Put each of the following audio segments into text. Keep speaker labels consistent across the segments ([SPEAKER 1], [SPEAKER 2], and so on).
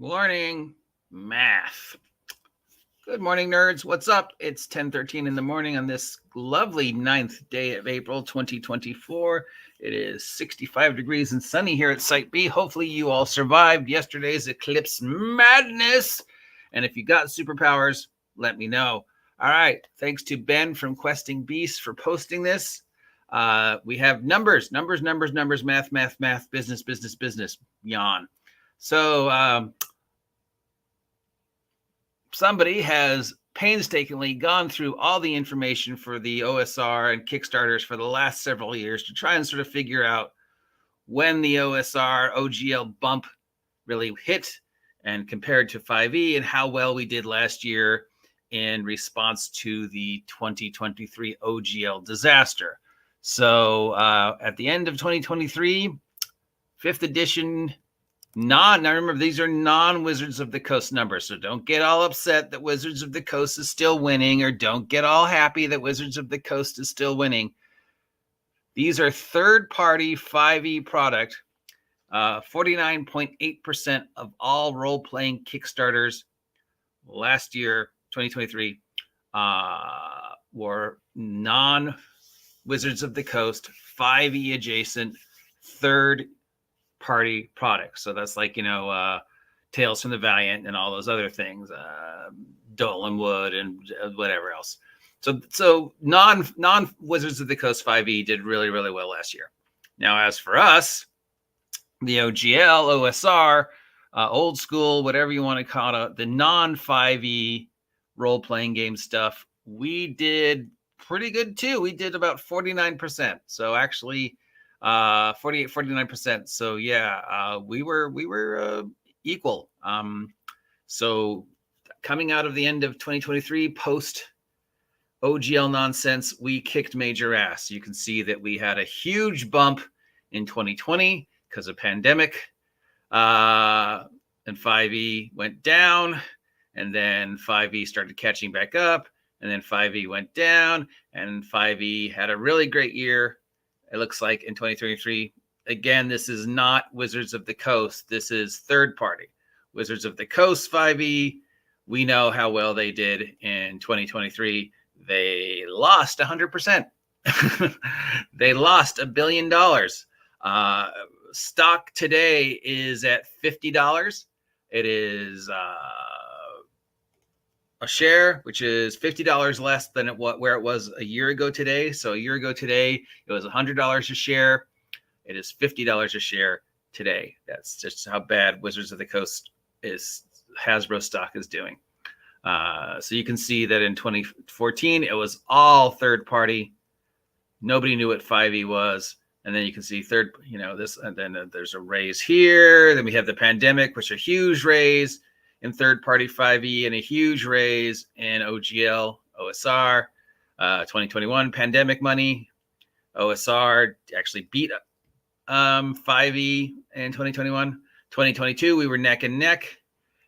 [SPEAKER 1] Morning math. Good morning, nerds. What's up? It's 10:13 in the morning on this lovely 9th day of April 2024. It is 65 degrees and sunny here at Site B. Hopefully you all survived yesterday's eclipse madness. And if you got superpowers, let me know. All right. Thanks to Ben from Questing Beasts for posting this. We have numbers, math, business, yawn. So somebody has painstakingly gone through all the information for the OSR and Kickstarters for the last several years to try and sort of figure out when the OSR OGL bump really hit and compared to 5e and how well we did last year in response to the 2023 OGL disaster. So at the end of 2023, 5th edition now remember, these are non-Wizards of the Coast numbers, so don't get all upset that Wizards of the Coast is still winning, or don't get all happy that Wizards of the Coast is still winning. These are third-party 5e product. 49.8% of all role-playing Kickstarters last year, 2023, were non-Wizards of the Coast, 5e adjacent, third-party products. So that's like, Tales from the Valiant and all those other things, Dolanwood and whatever else. So non Wizards of the Coast 5e did really, really well last year. Now, as for us, the OGL, OSR, old school, whatever you want to call it, the non 5e role-playing game stuff, we did pretty good too. We did about 49%. So actually 49%. So yeah, we were equal. So coming out of the end of 2023, post OGL nonsense, we kicked major ass. You can see that we had a huge bump in 2020 because of pandemic, and 5e went down, and then 5e started catching back up, and then 5e went down, and 5e had a really great year. It looks like in 2023, again, this is not Wizards of the Coast. This is third party. Wizards of the Coast 5e, we know how well they did in 2023. They lost 100%. They lost $1 billion. Stock today is at $50. It is a share, which is $50 less than where it was a year ago today. So a year ago today, it was $100 a share. It is $50 a share today. That's just how bad Wizards of the Coast Hasbro stock is doing. So you can see that in 2014, it was all third party. Nobody knew what 5e was. And then you can see this, and then there's a raise here. Then we have the pandemic, which is a huge raise in third-party 5e and a huge raise in OGL, OSR. 2021 pandemic money. OSR actually beat 5e in 2021. 2022, we were neck and neck.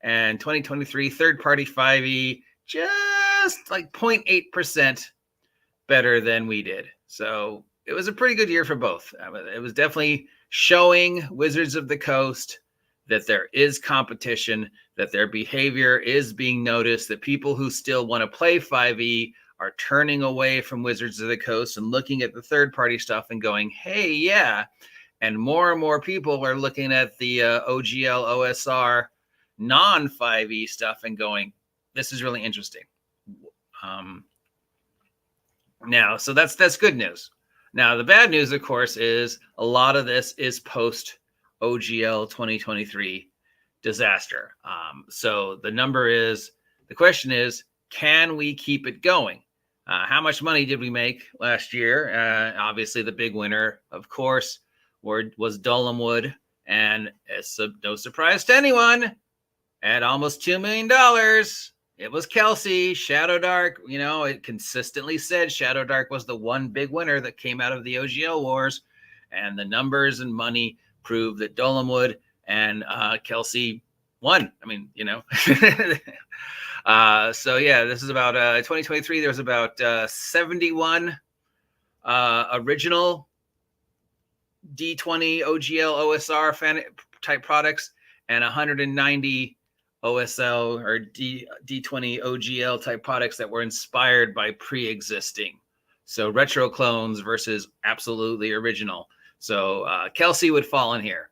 [SPEAKER 1] And 2023, third-party 5e, just like 0.8% better than we did. So it was a pretty good year for both. It was definitely showing Wizards of the Coast that there is competition, that their behavior is being noticed, that people who still want to play 5e are turning away from Wizards of the Coast and looking at the third-party stuff and going, hey, yeah. And more people are looking at the OGL, OSR, non-5e stuff and going, this is really interesting. Now, so that's good news. Now, the bad news, of course, is a lot of this is post OGL 2023 disaster. So the question is, can we keep it going? How much money did we make last year? Obviously, the big winner, of course, was Dolanwood. And it's no surprise to anyone, at almost $2 million, it was Kelsey. Shadow Dark, it consistently said Shadow Dark was the one big winner that came out of the OGL wars. And the numbers and money prove that Dolanwood and Kelsey won. So yeah, this is about 2023. There was about 71 original D20 OGL OSR fan type products and 190 OSL or D20 OGL type products that were inspired by pre-existing. So retro clones versus absolutely original. So Kelsey would fall in here.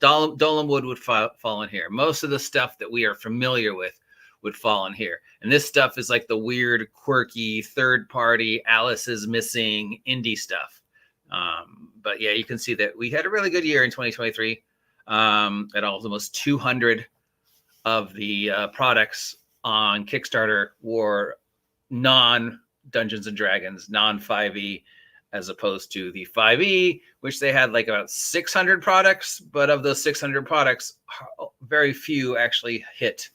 [SPEAKER 1] Dolanwood would fall in here. Most of the stuff that we are familiar with would fall in here. And this stuff is like the weird, quirky, third-party, Alice is missing indie stuff. But yeah, you can see that we had a really good year in 2023 at almost 200 of the products on Kickstarter were non-Dungeons and Dragons, non-5e, as opposed to the 5e, which they had like about 600 products. But of those 600 products, very few actually hit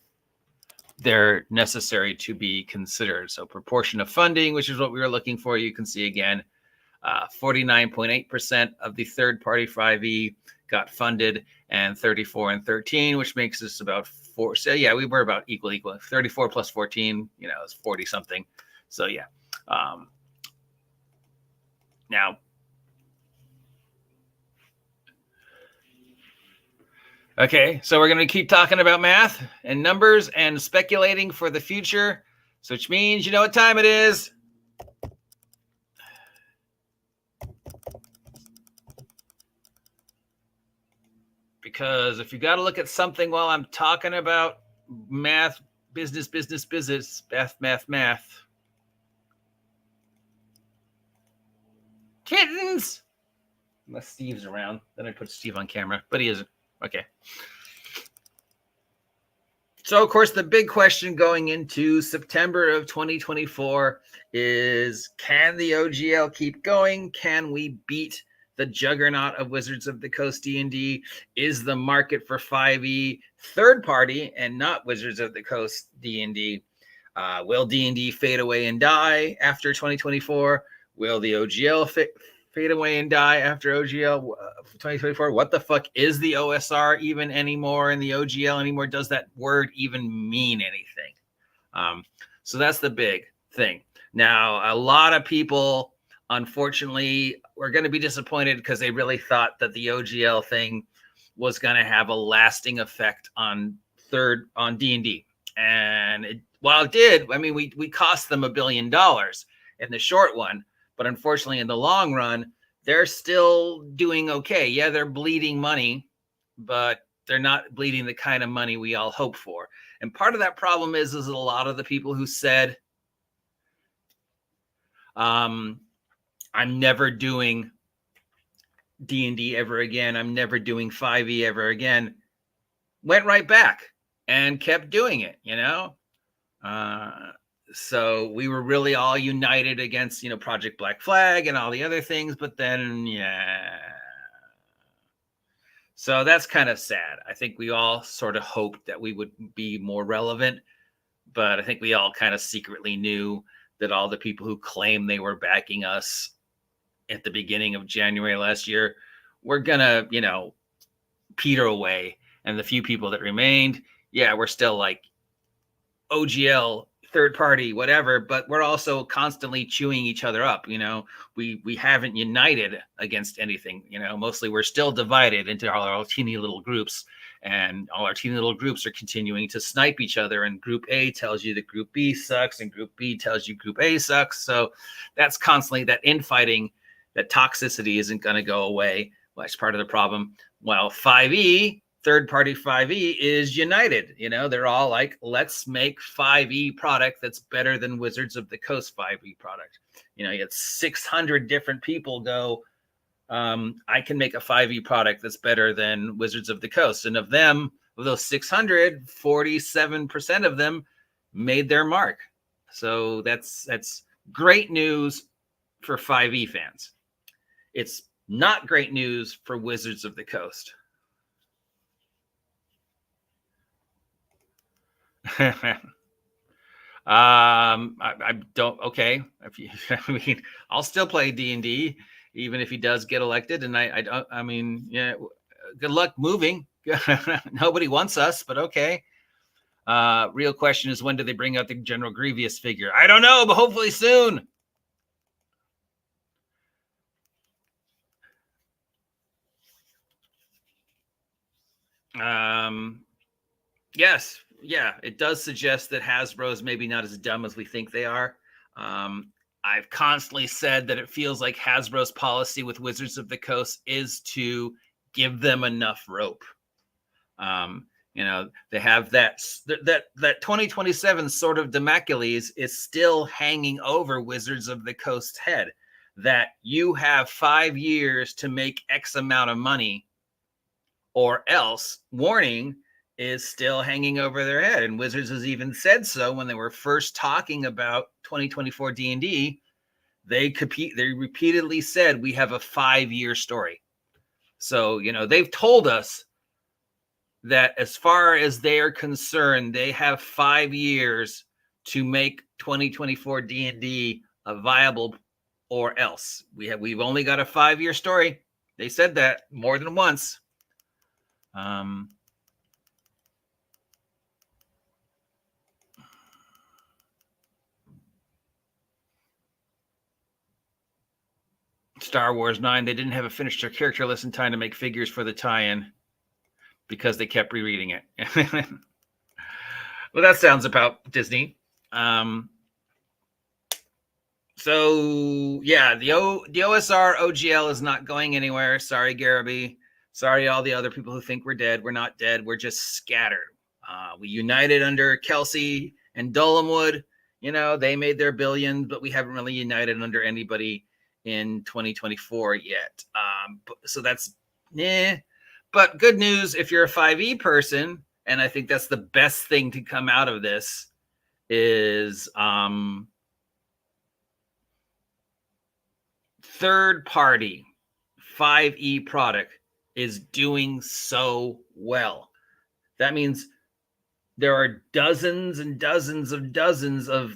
[SPEAKER 1] their necessary to be considered. So proportion of funding, which is what we were looking for, you can see again, 49.8% of the third-party 5e got funded, and 34 and 13, which makes us about 4. So yeah, we were about equal. 34 plus 14, is 40 something. So yeah. Now, okay, so we're going to keep talking about math and numbers and speculating for the future, so which means you know what time it is. Because if you got to look at something while I'm talking about math, business, math. Kittens! Unless Steve's around. Then I put Steve on camera, but he isn't. Okay. So, of course, the big question going into September of 2024 is, can the OGL keep going? Can we beat the juggernaut of Wizards of the Coast D&D? Is the market for 5e third party and not Wizards of the Coast D&D? Will D&D fade away and die after 2024? Will the OGL fade away and die after OGL 2024? What the fuck is the OSR even anymore and the OGL anymore? Does that word even mean anything? So that's the big thing. Now, a lot of people, unfortunately, were going to be disappointed because they really thought that the OGL thing was going to have a lasting effect on D&D. And while it did, I mean, we cost them $1 billion in the short one. But unfortunately, in the long run, they're still doing okay. Yeah, they're bleeding money, but they're not bleeding the kind of money we all hope for. And part of that problem is a lot of the people who said, I'm never doing D&D ever again, I'm never doing 5e ever again, went right back and kept doing it, So we were really all united against, Project Black Flag and all the other things. But then, yeah. So that's kind of sad. I think we all sort of hoped that we would be more relevant. But I think we all kind of secretly knew that all the people who claimed they were backing us at the beginning of January last year were going to, peter away. And the few people that remained, yeah, we're still like OGL, third party, whatever, but we're also constantly chewing each other up. We haven't united against anything. Mostly we're still divided into all our teeny little groups, and all our teeny little groups are continuing to snipe each other. And Group A tells you that Group B sucks, and Group B tells you Group A sucks. So that's constantly that infighting, that toxicity isn't going to go away. Well, that's part of the problem. While 5e, third-party 5e is united. They're all like, let's make 5e product that's better than Wizards of the Coast 5e product. You had 600 different people go, I can make a 5e product that's better than Wizards of the Coast. And of those 600, 47% of them made their mark. So that's great news for 5e fans. It's not great news for Wizards of the Coast. I don't. Okay, I'll still play D&D even if he does get elected. And I mean, yeah, good luck moving. Nobody wants us, but okay. Real question is, when do they bring out the General Grievous figure? I don't know, but hopefully soon. Yes. yeah, it does suggest that Hasbro is maybe not as dumb as we think they are. I've constantly said that it feels like Hasbro's policy with Wizards of the Coast is to give them enough rope. They have that 2027 sort of Damocles is still hanging over Wizards of the Coast's head, that you have 5 years to make X amount of money, or else warning is still hanging over their head. And Wizards has even said so when they were first talking about 2024 D&D. They repeatedly said, we have a 5-year story. So, they've told us that as far as they are concerned, they have 5 years to make 2024 D&D a viable, or else. We've only got a 5-year story. They said that more than once. Star Wars 9, they didn't have a finished their character list in time to make figures for the tie-in because they kept rereading it. Well, that sounds about Disney. So yeah, the OSR OGL is not going anywhere. Sorry, Garaby. Sorry, all the other people who think we're dead. We're not dead. We're just scattered. We united under Kelsey and Dolanwood. They made their billions, but we haven't really united under anybody in 2024 yet. So that's But good news if you're a 5e person, and I think that's the best thing to come out of this, is third-party 5e product is doing so well. That means there are dozens and dozens of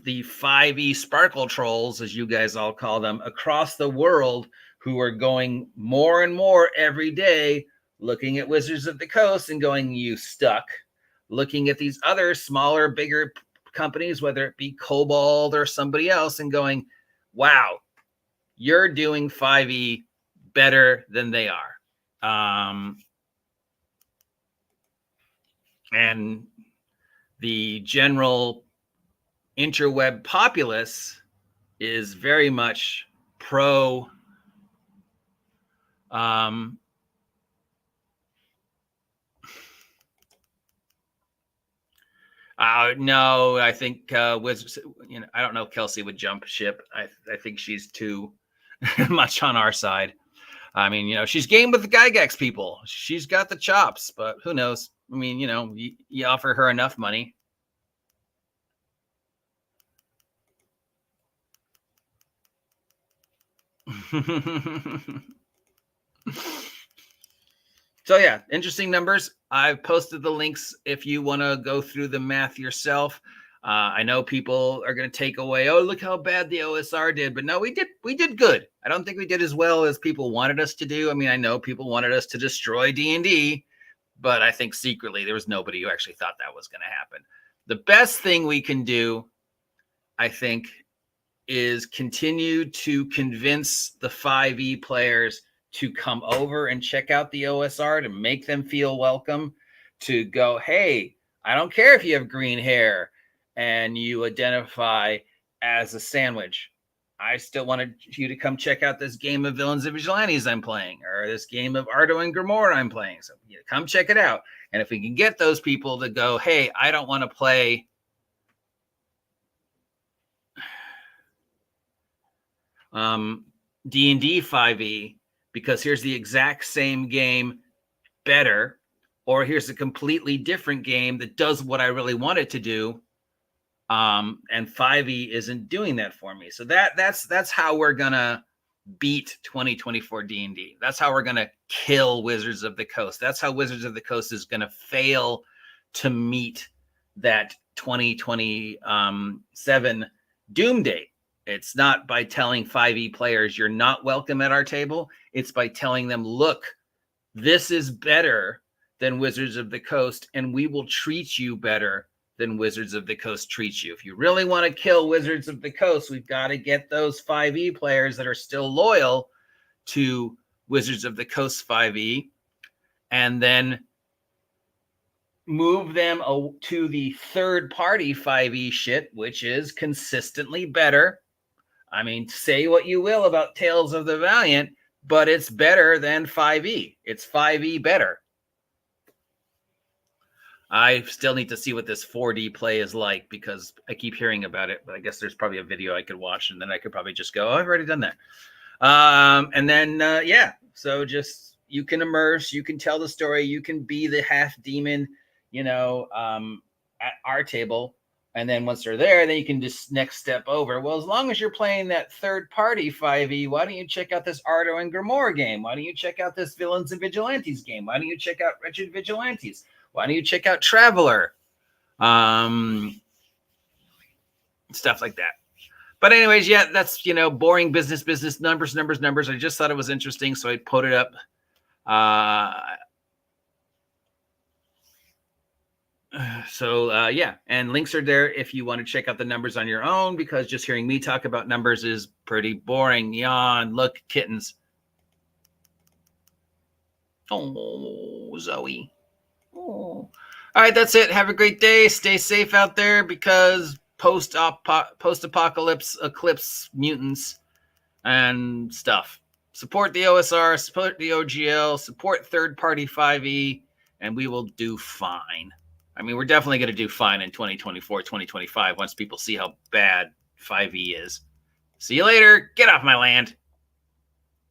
[SPEAKER 1] the 5e sparkle trolls, as you guys all call them, across the world who are going more and more every day, looking at Wizards of the Coast and going, you stuck. Looking at these other smaller, bigger companies, whether it be Cobalt or somebody else, and going, wow, you're doing 5e better than they are. And the general interweb populace is very much pro no, I think Wizards, I don't know if Kelsey would jump ship. I think she's too much on our side. I mean, she's game with the Gygax people. She's got the chops, but who knows? I mean, you offer her enough money. So yeah, interesting numbers. I've posted the links if you want to go through the math yourself. I know people are going to take away, oh, look how bad the OSR did. But no, we did good. I don't think we did as well as people wanted us to do. I mean, I know people wanted us to destroy D&D, but I think secretly there was nobody who actually thought that was going to happen. The best thing we can do, I think, is continue to convince the 5e players to come over and check out the OSR, to make them feel welcome, to go, hey, I don't care if you have green hair and you identify as a sandwich. I still wanted you to come check out this game of Villains and Vigilantes I'm playing, or this game of Ardo and Grimoire I'm playing. So come check it out. And if we can get those people to go, hey, I don't want to play D&D 5e because here's the exact same game better, or here's a completely different game that does what I really want it to do, and 5e isn't doing that for me. So that's how we're gonna beat 2024 D&D. That's how we're gonna kill Wizards of the Coast. That's how Wizards of the Coast is gonna fail to meet that 2027 doom date. It's not by telling 5e players you're not welcome at our table. It's by telling them, look, this is better than Wizards of the Coast, and we will treat you better than Wizards of the Coast treats you. If you really want to kill Wizards of the Coast, we've got to get those 5e players that are still loyal to Wizards of the Coast 5e, and then move them to the third-party 5e shit, which is consistently better. I mean, say what you will about Tales of the Valiant, but it's better than 5e. It's 5e better. I still need to see what this 4D play is like because I keep hearing about it, but I guess there's probably a video I could watch and then I could probably just go, oh, I've already done that. And then, yeah, so just you can immerse, you can tell the story, you can be the half demon, you know, at our table. And then once they're there, then you can just next step over. Well, as long as you're playing that third party 5e, why don't you check out this Ardo and Grimoire game? Why don't you check out this Villains and Vigilantes game? Why don't you check out Wretched Vigilantes? Why don't you check out Traveler? Stuff like that. But anyways, yeah, that's, you know, boring business, numbers. I just thought it was interesting, so I put it up. Yeah, and links are there if you want to check out the numbers on your own, because just hearing me talk about numbers is pretty boring. Yawn. Look, kittens. Oh, Zoe. Oh. All right, that's it. Have a great day. Stay safe out there, because post-apocalypse, eclipse, mutants, and stuff. Support the OSR, support the OGL, support third-party 5e, and we will do fine. I mean, we're definitely going to do fine in 2024, 2025, once people see how bad 5e is. See you later. Get off my land.